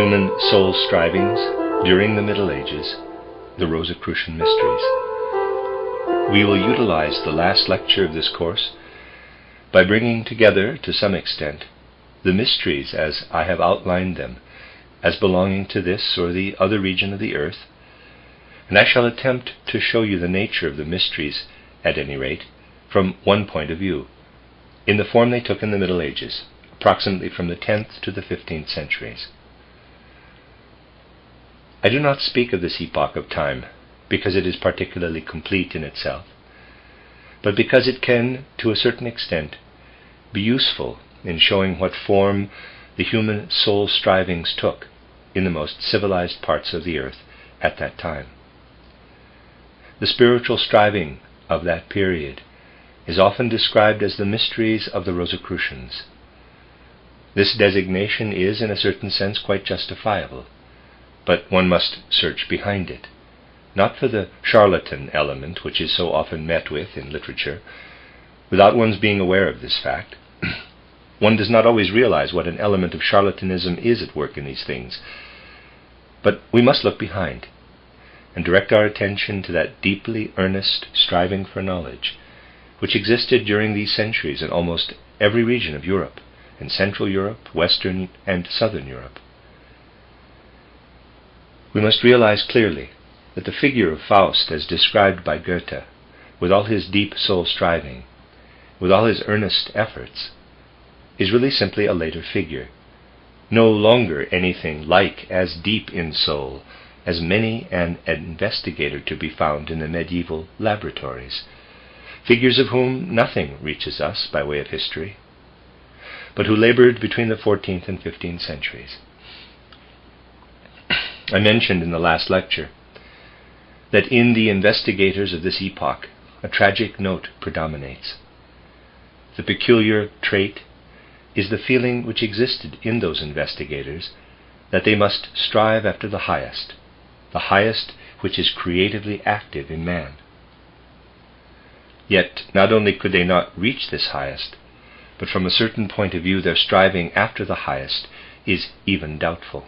Human Soul Strivings during the Middle Ages, the Rosicrucian Mysteries. We will utilize the last lecture of this course by bringing together, to some extent, the mysteries as I have outlined them, as belonging to this or the other region of the earth, and I shall attempt to show you the nature of the mysteries, at any rate, from one point of view, in the form they took in the Middle Ages, approximately from the 10th to the 15th centuries. I do not speak of this epoch of time because it is particularly complete in itself, but because it can, to a certain extent, be useful in showing what form the human soul strivings took in the most civilized parts of the earth at that time. The spiritual striving of that period is often described as the mysteries of the Rosicrucians. This designation is, in a certain sense, quite justifiable, but one must search behind it, not for the charlatan element which is so often met with in literature. Without one's being aware of this fact, one does not always realize what an element of charlatanism is at work in these things. But we must look behind and direct our attention to that deeply earnest striving for knowledge which existed during these centuries in almost every region of Europe, in Central Europe, Western and Southern Europe. We must realize clearly that the figure of Faust as described by Goethe, with all his deep soul striving, with all his earnest efforts, is really simply a later figure, no longer anything like as deep in soul as many an investigator to be found in the medieval laboratories, figures of whom nothing reaches us by way of history, but who labored between the 14th and 15th centuries. I mentioned in the last lecture that in the investigators of this epoch a tragic note predominates. The peculiar trait is the feeling which existed in those investigators that they must strive after the highest which is creatively active in man. Yet not only could they not reach this highest, but from a certain point of view their striving after the highest is even doubtful.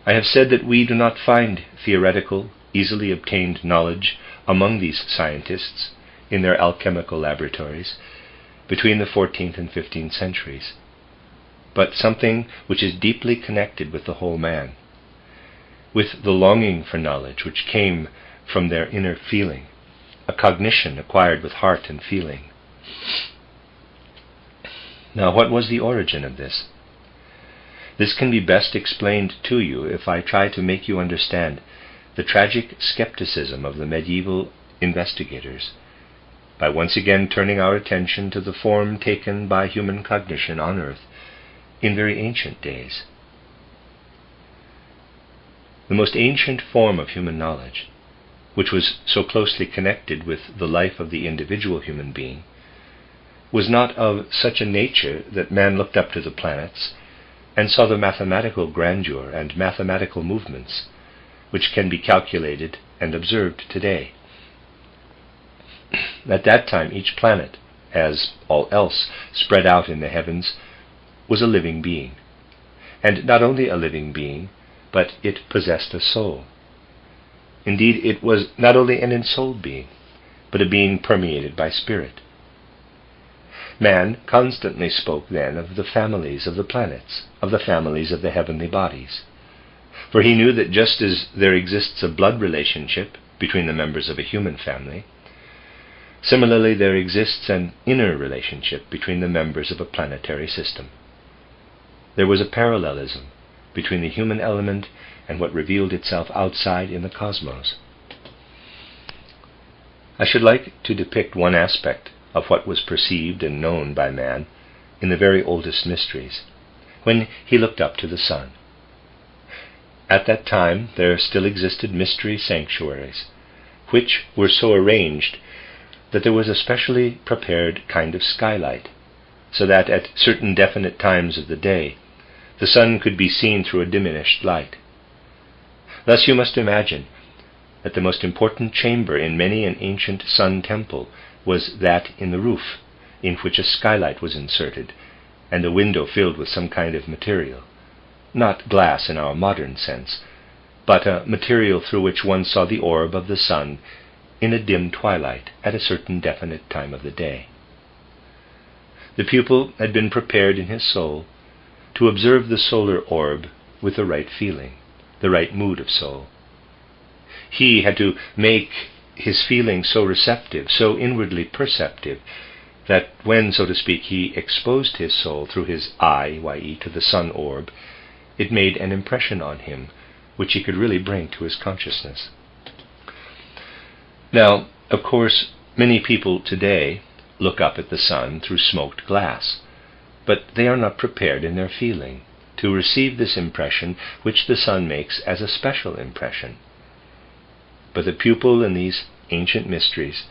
I have said that we do not find theoretical, easily obtained knowledge among these scientists in their alchemical laboratories between the 14th and 15th centuries, but something which is deeply connected with the whole man, with the longing for knowledge which came from their inner feeling, a cognition acquired with heart and feeling. Now, what was the origin of this? This can be best explained to you if I try to make you understand the tragic skepticism of the medieval investigators, by once again turning our attention to the form taken by human cognition on earth in very ancient days. The most ancient form of human knowledge, which was so closely connected with the life of the individual human being, was not of such a nature that man looked up to the planets and saw the mathematical grandeur and mathematical movements which can be calculated and observed today. At that time, each planet, as all else spread out in the heavens, was a living being. And not only a living being, but it possessed a soul. Indeed, it was not only an ensouled being, but a being permeated by spirit. Man constantly spoke then of the families of the planets, of the families of the heavenly bodies. For he knew that just as there exists a blood relationship between the members of a human family, similarly there exists an inner relationship between the members of a planetary system. There was a parallelism between the human element and what revealed itself outside in the cosmos. I should like to depict one aspect of what was perceived and known by man in the very oldest mysteries, when he looked up to the sun. At that time there still existed mystery sanctuaries, which were so arranged that there was a specially prepared kind of skylight, so that at certain definite times of the day the sun could be seen through a diminished light. Thus you must imagine that the most important chamber in many an ancient sun temple was that in the roof, in which a skylight was inserted, and a window filled with some kind of material, not glass in our modern sense, but a material through which one saw the orb of the sun in a dim twilight at a certain definite time of the day. The pupil had been prepared in his soul to observe the solar orb with the right feeling, the right mood of soul. He had to make his feeling so receptive, so inwardly perceptive, that when, so to speak, he exposed his soul through his eye, y.e., to the sun orb, it made an impression on him which he could really bring to his consciousness. Now, of course, many people today look up at the sun through smoked glass, but they are not prepared in their feeling to receive this impression which the sun makes as a special impression. But the pupil in these ancient mysteries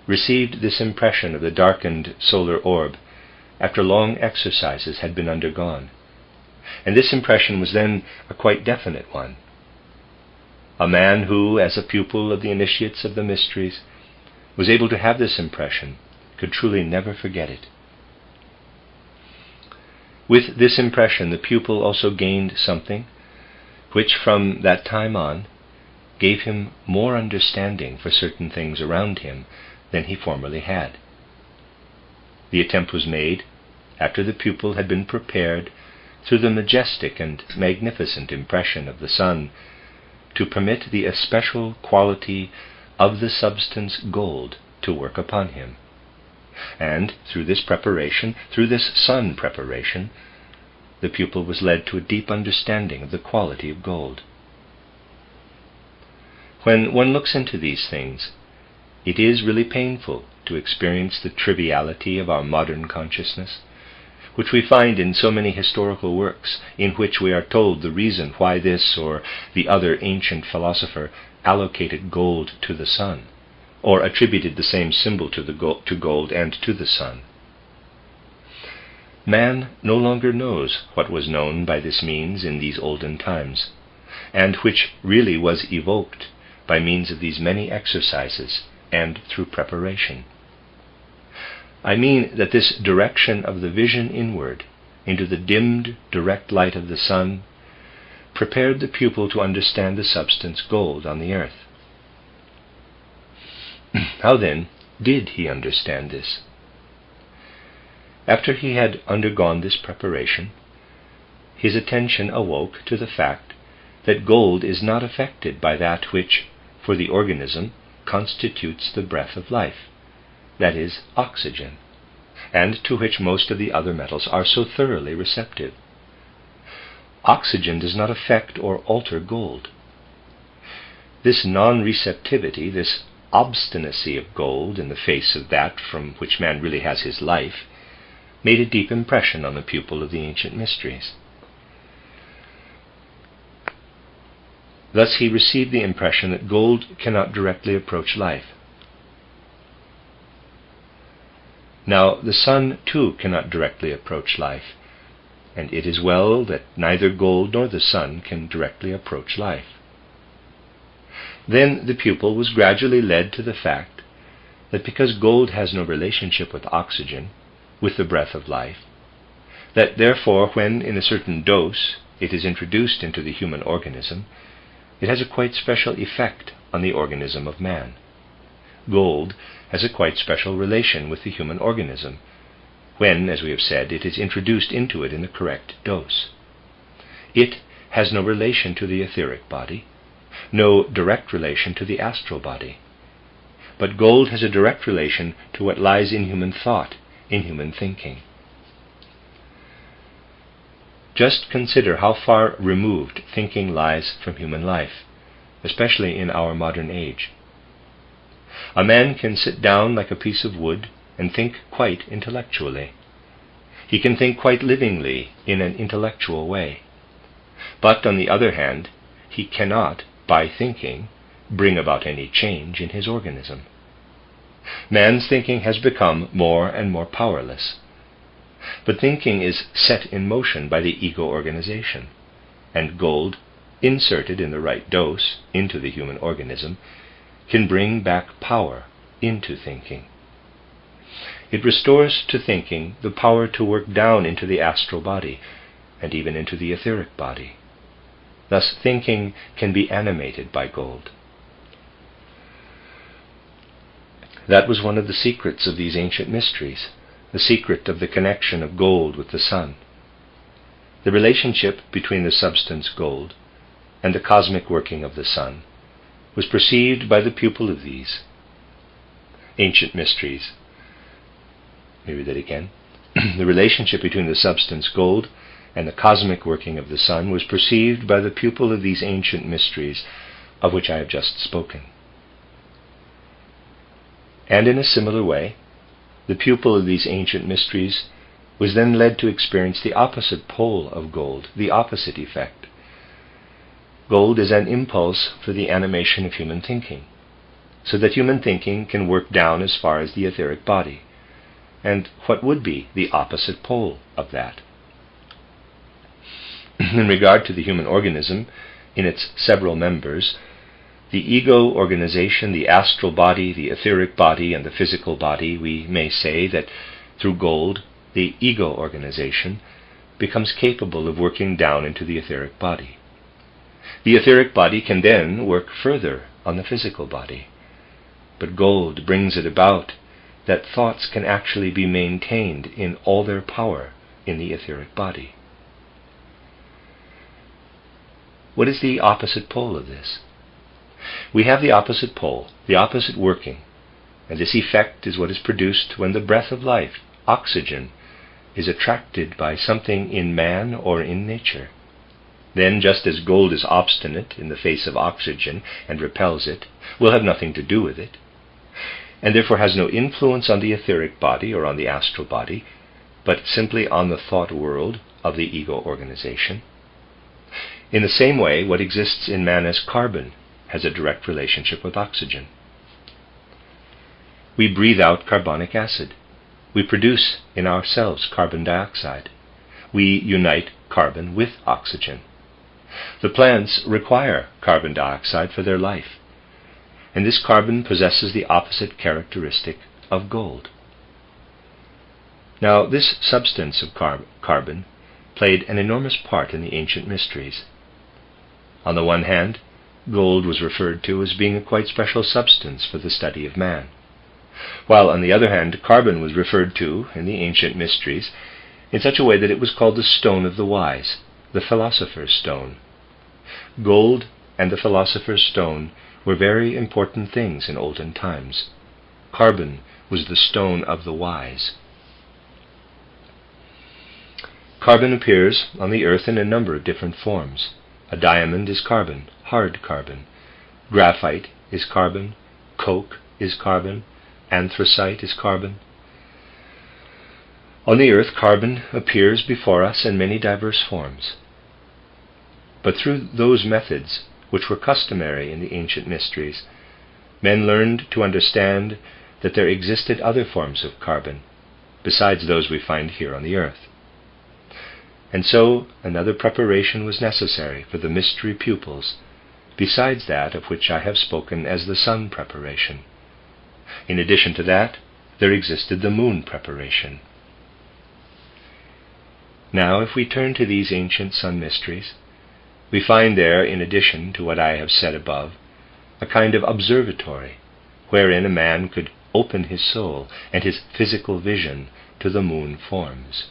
received this impression of the darkened solar orb after long exercises had been undergone, and this impression was then a quite definite one. A man who, as a pupil of the initiates of the mysteries, was able to have this impression could truly never forget it. With this impression, the pupil also gained something which from that time on gave him more understanding for certain things around him than he formerly had. The attempt was made, after the pupil had been prepared through the majestic and magnificent impression of the sun, to permit the especial quality of the substance gold to work upon him. And through this preparation, through this sun preparation, the pupil was led to a deep understanding of the quality of gold. When one looks into these things, it is really painful to experience the triviality of our modern consciousness, which we find in so many historical works in which we are told the reason why this or the other ancient philosopher allocated gold to the sun, or attributed the same symbol to gold and to the sun. Man no longer knows what was known by this means in these olden times, and which really was evoked by means of these many exercises and through preparation. I mean that this direction of the vision inward into the dimmed direct light of the sun prepared the pupil to understand the substance gold on the earth. How then did he understand this? After he had undergone this preparation, his attention awoke to the fact that gold is not affected by that which, for the organism, constitutes the breath of life, that is, oxygen, and to which most of the other metals are so thoroughly receptive. Oxygen does not affect or alter gold. This non-receptivity, this obstinacy of gold in the face of that from which man really has his life, made a deep impression on the pupil of the ancient mysteries. Thus he received the impression that gold cannot directly approach life. Now the sun too cannot directly approach life, and it is well that neither gold nor the sun can directly approach life. Then the pupil was gradually led to the fact that because gold has no relationship with oxygen, with the breath of life, that therefore when in a certain dose it is introduced into the human organism, it has a quite special effect on the organism of man. Gold has a quite special relation with the human organism, when, as we have said, it is introduced into it in the correct dose. It has no relation to the etheric body, no direct relation to the astral body. But gold has a direct relation to what lies in human thought, in human thinking. Just consider how far removed thinking lies from human life, especially in our modern age. A man can sit down like a piece of wood and think quite intellectually. He can think quite livingly in an intellectual way. But on the other hand, he cannot, by thinking, bring about any change in his organism. Man's thinking has become more and more powerless. But thinking is set in motion by the ego organization, and gold, inserted in the right dose into the human organism, can bring back power into thinking. It restores to thinking the power to work down into the astral body and even into the etheric body. Thus thinking can be animated by gold. That was one of the secrets of these ancient mysteries, the secret of the connection of gold with the sun. The relationship between the substance gold and the cosmic working of the sun was perceived by the pupil of these ancient mysteries. Let me read that again. The relationship between the substance gold and the cosmic working of the sun was perceived by the pupil of these ancient mysteries of which I have just spoken. And in a similar way, the pupil of these ancient mysteries was then led to experience the opposite pole of gold, the opposite effect. Gold is an impulse for the animation of human thinking, so that human thinking can work down as far as the etheric body. And what would be the opposite pole of that? In regard to the human organism, in its several members, the ego organization, the astral body, the etheric body, and the physical body, we may say that through gold, the ego organization becomes capable of working down into the etheric body. The etheric body can then work further on the physical body, but gold brings it about that thoughts can actually be maintained in all their power in the etheric body. What is the opposite pole of this? We have the opposite pole, the opposite working, and this effect is what is produced when the breath of life, oxygen, is attracted by something in man or in nature. Then, just as gold is obstinate in the face of oxygen and repels it, will have nothing to do with it, and therefore has no influence on the etheric body or on the astral body, but simply on the thought world of the ego organization. In the same way, what exists in man as carbon has a direct relationship with oxygen. We breathe out carbonic acid. We produce in ourselves carbon dioxide. We unite carbon with oxygen. The plants require carbon dioxide for their life, and this carbon possesses the opposite characteristic of gold. Now, this substance of carbon played an enormous part in the ancient mysteries. On the one hand, gold was referred to as being a quite special substance for the study of man, while on the other hand, carbon was referred to in the ancient mysteries in such a way that it was called the stone of the wise, the philosopher's stone. Gold and the philosopher's stone were very important things in olden times. Carbon was the stone of the wise. Carbon appears on the earth in a number of different forms. A diamond is carbon, hard carbon. Graphite is carbon. Coke is carbon. Anthracite is carbon. On the earth, carbon appears before us in many diverse forms. But through those methods which were customary in the ancient mysteries, men learned to understand that there existed other forms of carbon, besides those we find here on the earth. And so another preparation was necessary for the mystery pupils, besides that of which I have spoken as the sun preparation. In addition to that, there existed the moon preparation. Now, if we turn to these ancient sun mysteries, we find there, in addition to what I have said above, a kind of observatory, wherein a man could open his soul and his physical vision to the moon forms.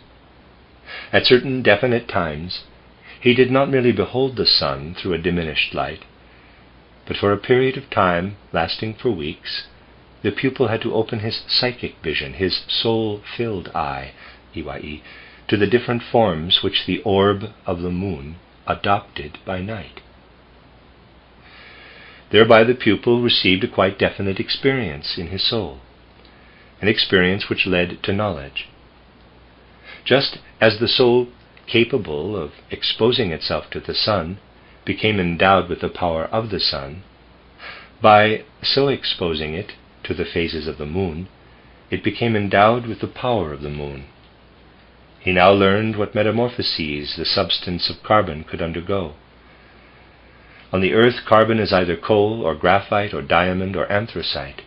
At certain definite times, he did not merely behold the sun through a diminished light, but for a period of time, lasting for weeks, the pupil had to open his psychic vision, his soul-filled eye, EYE, to the different forms which the orb of the moon adopted by night. Thereby the pupil received a quite definite experience in his soul, an experience which led to knowledge. Just as the soul capable of exposing itself to the sun became endowed with the power of the sun, by so exposing it to the phases of the moon, it became endowed with the power of the moon. He now learned what metamorphoses the substance of carbon could undergo. On the earth, carbon is either coal or graphite or diamond or anthracite,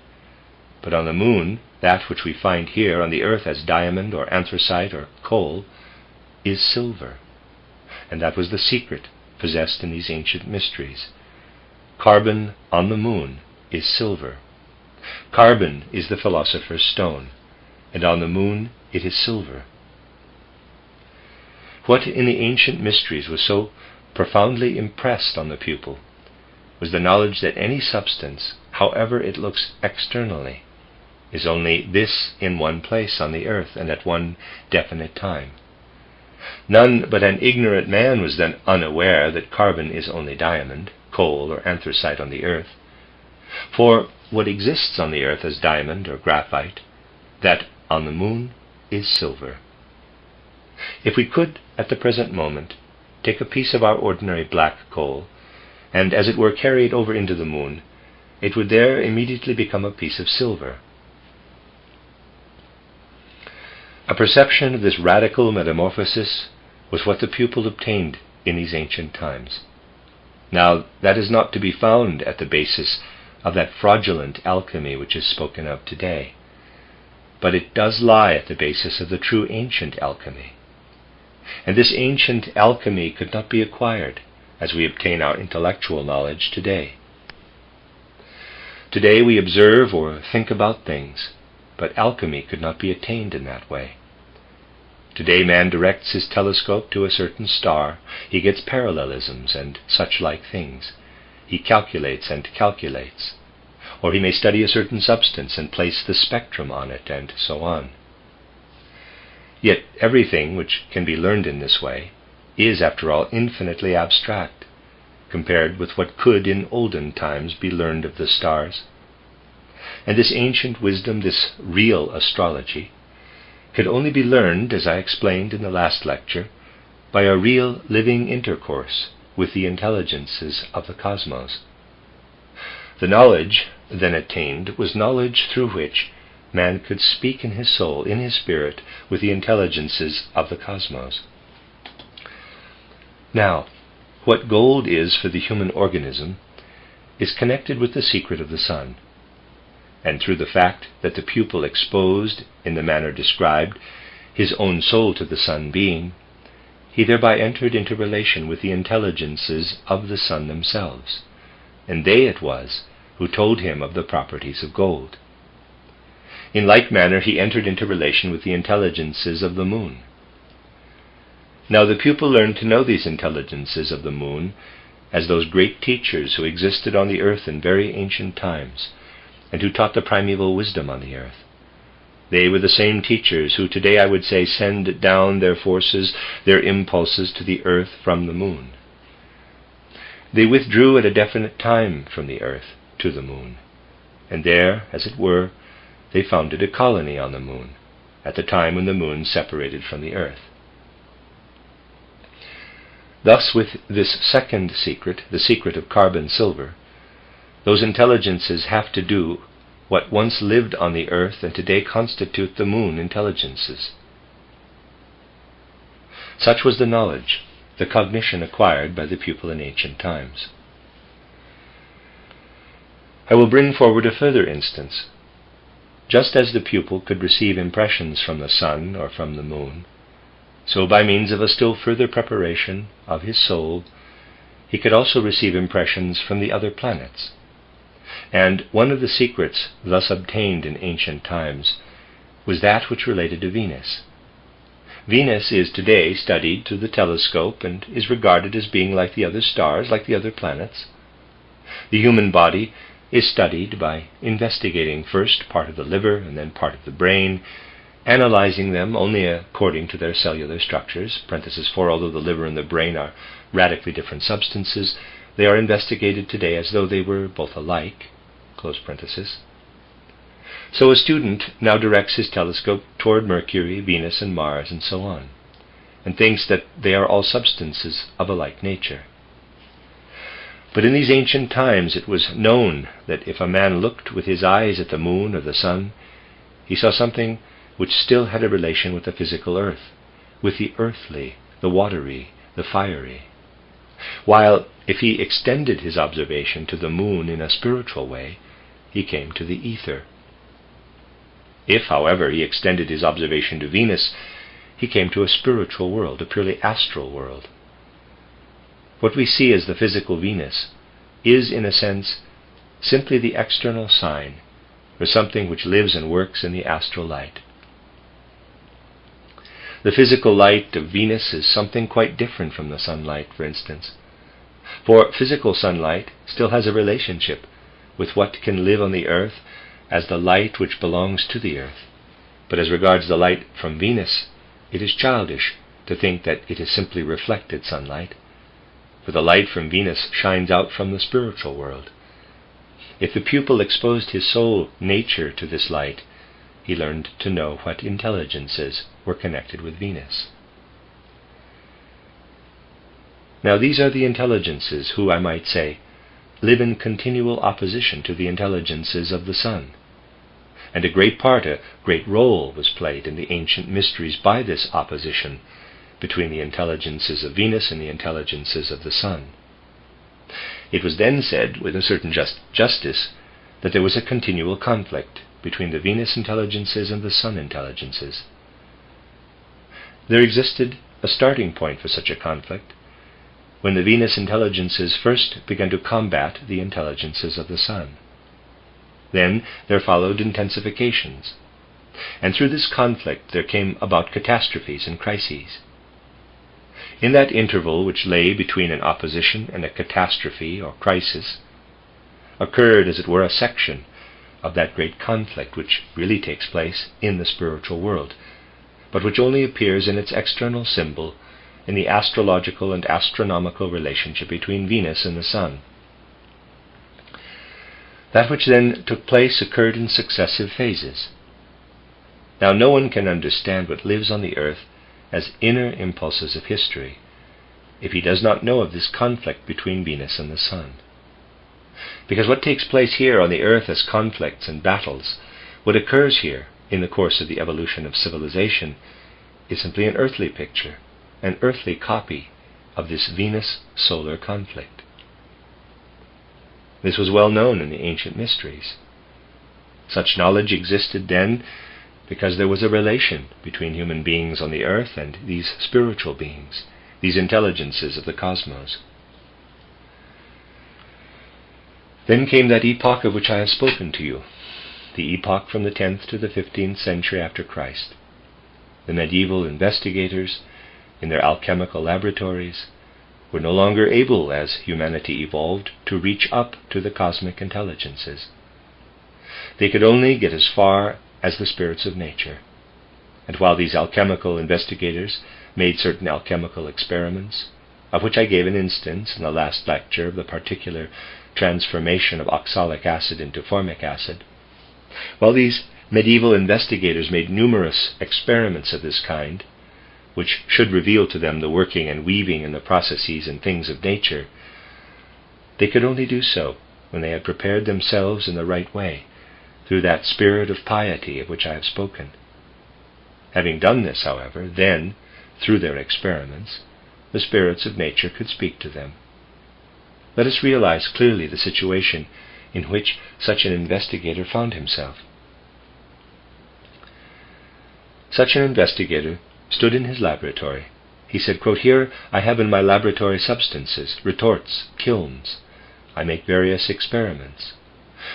but on the moon, that which we find here on the earth as diamond or anthracite or coal, is silver. And that was the secret possessed in these ancient mysteries. Carbon on the moon is silver. Carbon is the philosopher's stone, and on the moon it is silver. What in the ancient mysteries was so profoundly impressed on the pupil was the knowledge that any substance, however it looks externally, is only this in one place on the earth and at one definite time. None but an ignorant man was then unaware that carbon is only diamond, coal, or anthracite on the earth. For what exists on the earth as diamond or graphite, that on the moon is silver. If we could, at the present moment, take a piece of our ordinary black coal, and as it were carry it over into the moon, it would there immediately become a piece of silver. A perception of this radical metamorphosis was what the pupil obtained in these ancient times. Now, that is not to be found at the basis of that fraudulent alchemy which is spoken of today, but it does lie at the basis of the true ancient alchemy. And this ancient alchemy could not be acquired as we obtain our intellectual knowledge today. Today we observe or think about things, but alchemy could not be attained in that way. Today man directs his telescope to a certain star, he gets parallelisms and such like things. He calculates and calculates. Or he may study a certain substance and place the spectrum on it, and so on. Yet everything which can be learned in this way is, after all, infinitely abstract, compared with what could in olden times be learned of the stars. And this ancient wisdom, this real astrology, could only be learned, as I explained in the last lecture, by a real living intercourse with the intelligences of the cosmos. The knowledge then attained was knowledge through which man could speak in his soul, in his spirit, with the intelligences of the cosmos. Now, what gold is for the human organism is connected with the secret of the sun, and through the fact that the pupil exposed, in the manner described, his own soul to the sun being, he thereby entered into relation with the intelligences of the sun themselves, and they it was who told him of the properties of gold. In like manner he entered into relation with the intelligences of the moon. Now the pupil learned to know these intelligences of the moon as those great teachers who existed on the earth in very ancient times, and who taught the primeval wisdom on the earth. They were the same teachers who today, I would say, send down their forces, their impulses to the earth from the moon. They withdrew at a definite time from the earth to the moon, and there, as it were, they founded a colony on the moon, at the time when the moon separated from the earth. Thus, with this second secret, the secret of carbon-silver, those intelligences have to do what once lived on the earth and today constitute the moon intelligences. Such was the knowledge, the cognition acquired by the pupil in ancient times. I will bring forward a further instance. Just as the pupil could receive impressions from the sun or from the moon, so by means of a still further preparation of his soul, he could also receive impressions from the other planets. And one of the secrets thus obtained in ancient times was that which related to Venus. Venus is today studied through the telescope and is regarded as being like the other stars, like the other planets. The human body is studied by investigating first part of the liver and then part of the brain, analyzing them only according to their cellular structures, (4), although the liver and the brain are radically different substances, they are investigated today as though they were both alike, (). So a student now directs his telescope toward Mercury, Venus, and Mars, and so on, and thinks that they are all substances of a like nature. But in these ancient times it was known that if a man looked with his eyes at the moon or the sun, he saw something which still had a relation with the physical earth, with the earthly, the watery, the fiery. While if he extended his observation to the moon in a spiritual way, he came to the ether. If, however, he extended his observation to Venus, he came to a spiritual world, a purely astral world. What we see as the physical Venus is, in a sense, simply the external sign for something which lives and works in the astral light. The physical light of Venus is something quite different from the sunlight, for instance. For physical sunlight still has a relationship with what can live on the earth as the light which belongs to the earth. But as regards the light from Venus, it is childish to think that it is simply reflected sunlight, for the light from Venus shines out from the spiritual world. If the pupil exposed his soul nature to this light, he learned to know what intelligences were connected with Venus. Now these are the intelligences who, I might say, live in continual opposition to the intelligences of the sun. And a great role was played in the ancient mysteries by this opposition between the intelligences of Venus and the intelligences of the sun. It was then said, with a certain justice, that there was a continual conflict between the Venus intelligences and the sun intelligences. There existed a starting point for such a conflict when the Venus intelligences first began to combat the intelligences of the sun. Then there followed intensifications, and through this conflict there came about catastrophes and crises. In that interval which lay between an opposition and a catastrophe or crisis, occurred, as it were, a section of that great conflict which really takes place in the spiritual world, but which only appears in its external symbol in the astrological and astronomical relationship between Venus and the sun. That which then took place occurred in successive phases. Now no one can understand what lives on the earth as inner impulses of history if he does not know of this conflict between Venus and the sun. Because what takes place here on the earth as conflicts and battles, what occurs here in the course of the evolution of civilization, is simply an earthly picture, an earthly copy of this Venus solar conflict. This was well known in the ancient mysteries. Such knowledge existed then because there was a relation between human beings on the earth and these spiritual beings, these intelligences of the cosmos. Then came that epoch of which I have spoken to you, the epoch from the 10th to the 15th century after Christ. The medieval investigators, in their alchemical laboratories, were no longer able, as humanity evolved, to reach up to the cosmic intelligences. They could only get as far as the spirits of nature. And while these alchemical investigators made certain alchemical experiments, of which I gave an instance in the last lecture of the particular transformation of oxalic acid into formic acid, while these medieval investigators made numerous experiments of this kind, which should reveal to them the working and weaving in the processes and things of nature, they could only do so when they had prepared themselves in the right way, through that spirit of piety of which I have spoken. Having done this, however, then, through their experiments, the spirits of nature could speak to them. Let us realize clearly the situation in which such an investigator found himself. Such an investigator stood in his laboratory. He said, quote, "Here I have in my laboratory substances, retorts, kilns. I make various experiments.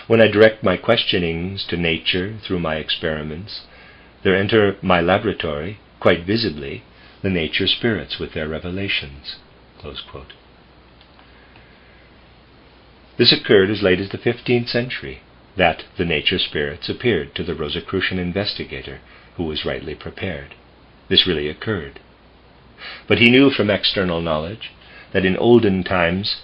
When I direct my questionings to nature through my experiments, there enter my laboratory, quite visibly, the nature spirits with their revelations." Close quote. This occurred as late as the 15th century, that the nature spirits appeared to the Rosicrucian investigator, who was rightly prepared. This really occurred. But he knew from external knowledge that in olden times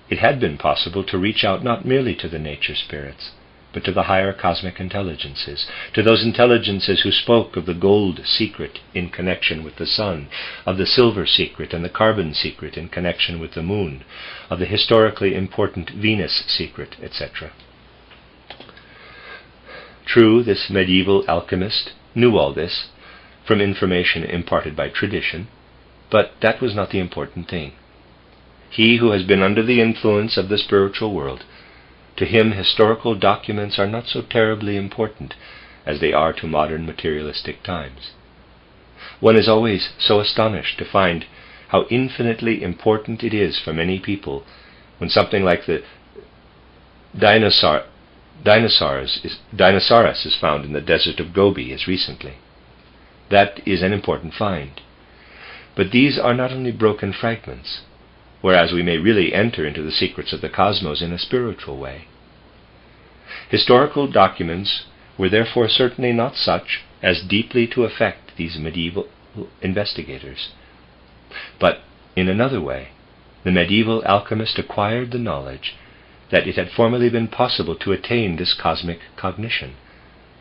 it had been possible to reach out not merely to the nature spirits, but to the higher cosmic intelligences, to those intelligences who spoke of the gold secret in connection with the sun, of the silver secret and the carbon secret in connection with the moon, of the historically important Venus secret, etc. True, this medieval alchemist knew all this from information imparted by tradition, but that was not the important thing. He who has been under the influence of the spiritual world, to him historical documents are not so terribly important as they are to modern materialistic times. One is always so astonished to find how infinitely important it is for many people when something like the Dinosaurus is found in the desert of Gobi as recently. That is an important find. But these are not only broken fragments, whereas we may really enter into the secrets of the cosmos in a spiritual way. Historical documents were therefore certainly not such as deeply to affect these medieval investigators. But in another way, the medieval alchemist acquired the knowledge that it had formerly been possible to attain this cosmic cognition,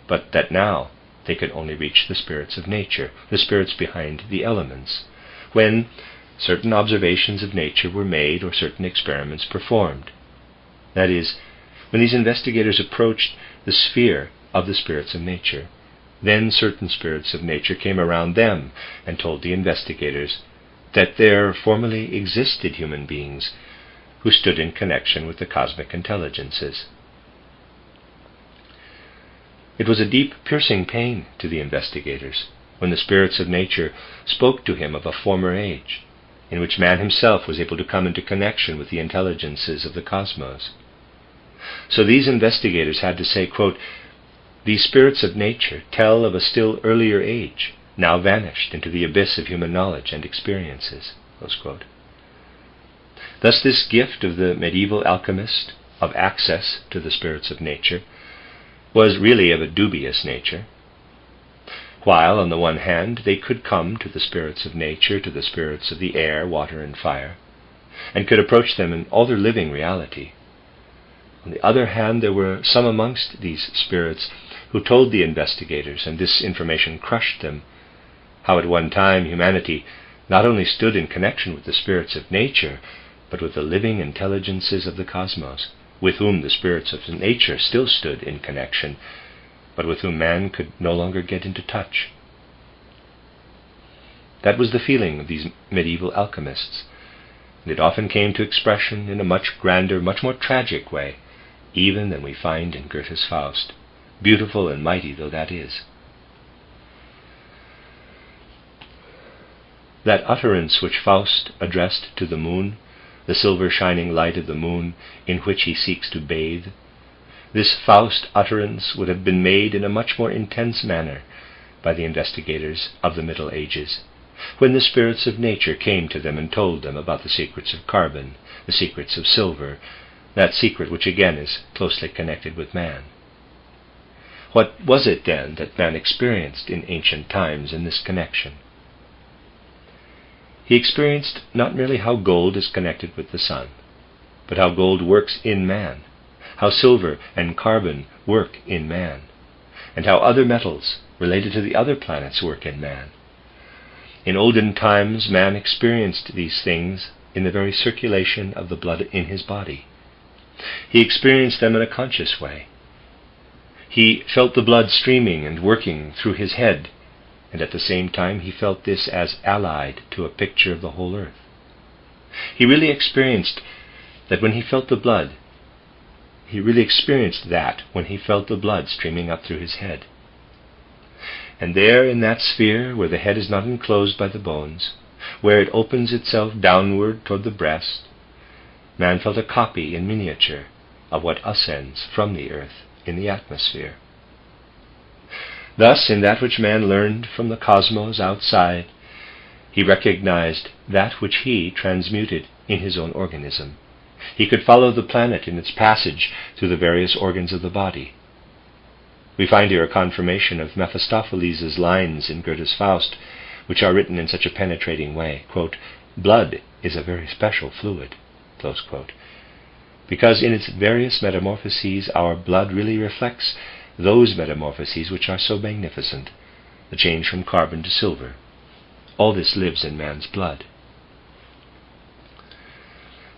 but that now they could only reach the spirits of nature, the spirits behind the elements, when certain observations of nature were made or certain experiments performed. That is, when these investigators approached the sphere of the spirits of nature, then certain spirits of nature came around them and told the investigators that there formerly existed human beings who stood in connection with the cosmic intelligences. It was a deep, piercing pain to the investigators when the spirits of nature spoke to him of a former age, in which man himself was able to come into connection with the intelligences of the cosmos. So these investigators had to say, quote, "These spirits of nature tell of a still earlier age, now vanished into the abyss of human knowledge and experiences." Close quote. Thus this gift of the medieval alchemist of access to the spirits of nature was really of a dubious nature. While, on the one hand, they could come to the spirits of nature, to the spirits of the air, water, and fire, and could approach them in all their living reality, on the other hand, there were some amongst these spirits who told the investigators, and this information crushed them, how at one time humanity not only stood in connection with the spirits of nature, but with the living intelligences of the cosmos, with whom the spirits of nature still stood in connection, but with whom man could no longer get into touch. That was the feeling of these medieval alchemists, and it often came to expression in a much grander, much more tragic way, even than we find in Goethe's Faust, beautiful and mighty though that is. That utterance which Faust addressed to the moon, the silver shining light of the moon in which he seeks to bathe, this Faust utterance would have been made in a much more intense manner by the investigators of the Middle Ages, when the spirits of nature came to them and told them about the secrets of carbon, the secrets of silver, that secret which again is closely connected with man. What was it then that man experienced in ancient times in this connection? He experienced not merely how gold is connected with the sun, but how gold works in man, how silver and carbon work in man, and how other metals related to the other planets work in man. In olden times, man experienced these things in the very circulation of the blood in his body. He experienced them in a conscious way. He felt the blood streaming and working through his head, and at the same time he felt this as allied to a picture of the whole earth. He really experienced that when he felt the blood, streaming up through his head. And there in that sphere where the head is not enclosed by the bones, where it opens itself downward toward the breast, man felt a copy in miniature of what ascends from the earth in the atmosphere. Thus, in that which man learned from the cosmos outside, he recognized that which he transmuted in his own organism. He could follow the planet in its passage through the various organs of the body. We find here a confirmation of Mephistopheles' lines in Goethe's Faust, which are written in such a penetrating way, quote, "Blood is a very special fluid," close quote, because in its various metamorphoses our blood really reflects those metamorphoses which are so magnificent, the change from carbon to silver. All this lives in man's blood.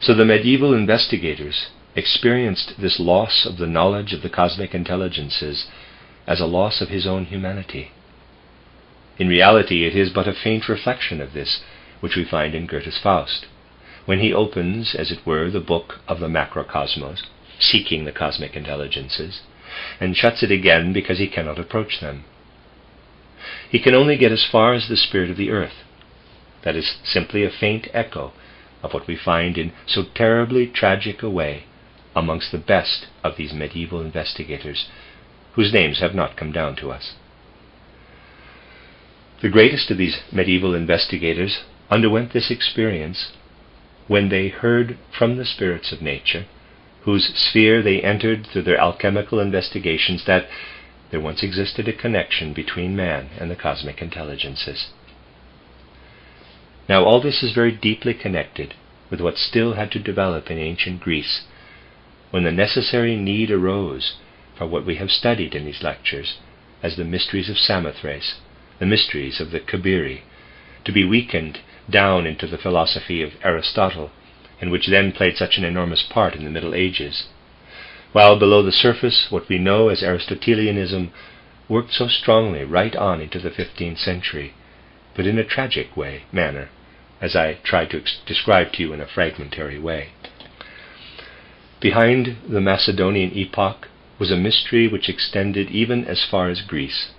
So the medieval investigators experienced this loss of the knowledge of the cosmic intelligences as a loss of his own humanity. In reality, it is but a faint reflection of this which we find in Goethe's Faust, when he opens, as it were, the book of the macrocosmos, seeking the cosmic intelligences, and shuts it again because he cannot approach them. He can only get as far as the spirit of the earth. That is simply a faint echo of what we find in so terribly tragic a way amongst the best of these medieval investigators, whose names have not come down to us. The greatest of these medieval investigators underwent this experience when they heard from the spirits of nature, whose sphere they entered through their alchemical investigations, that there once existed a connection between man and the cosmic intelligences. Now all this is very deeply connected with what still had to develop in ancient Greece, when the necessary need arose for what we have studied in these lectures as the mysteries of Samothrace, the mysteries of the Kabiri, to be weakened down into the philosophy of Aristotle, and which then played such an enormous part in the Middle Ages, while below the surface what we know as Aristotelianism worked so strongly right on into the 15th century, but in a tragic manner, as I tried to describe to you in a fragmentary way. Behind the Macedonian epoch was a mystery which extended even as far as Greece.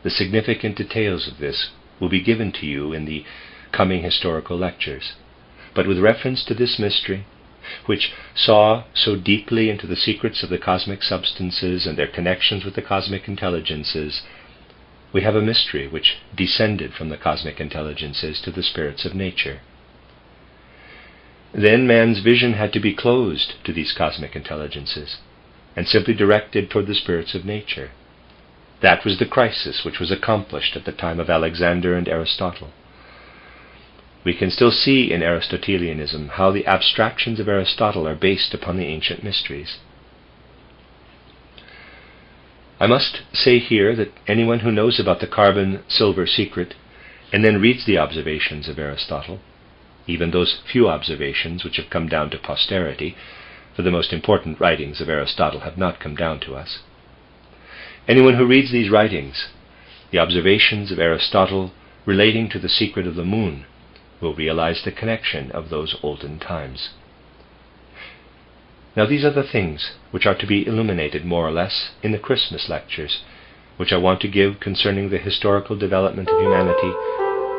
The significant details of this will be given to you in the coming historical lectures. But with reference to this mystery, which saw so deeply into the secrets of the cosmic substances and their connections with the cosmic intelligences, we have a mystery which descended from the cosmic intelligences to the spirits of nature. Then man's vision had to be closed to these cosmic intelligences and simply directed toward the spirits of nature. That was the crisis which was accomplished at the time of Alexander and Aristotle. We can still see in Aristotelianism how the abstractions of Aristotle are based upon the ancient mysteries. I must say here that anyone who knows about the carbon-silver secret and then reads the observations of Aristotle, even those few observations which have come down to posterity, for the most important writings of Aristotle have not come down to us. Anyone who reads these writings, the observations of Aristotle relating to the secret of the moon, will realize the connection of those olden times. Now these are the things which are to be illuminated more or less in the Christmas lectures, which I want to give concerning the historical development of humanity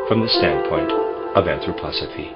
from the standpoint of anthroposophy.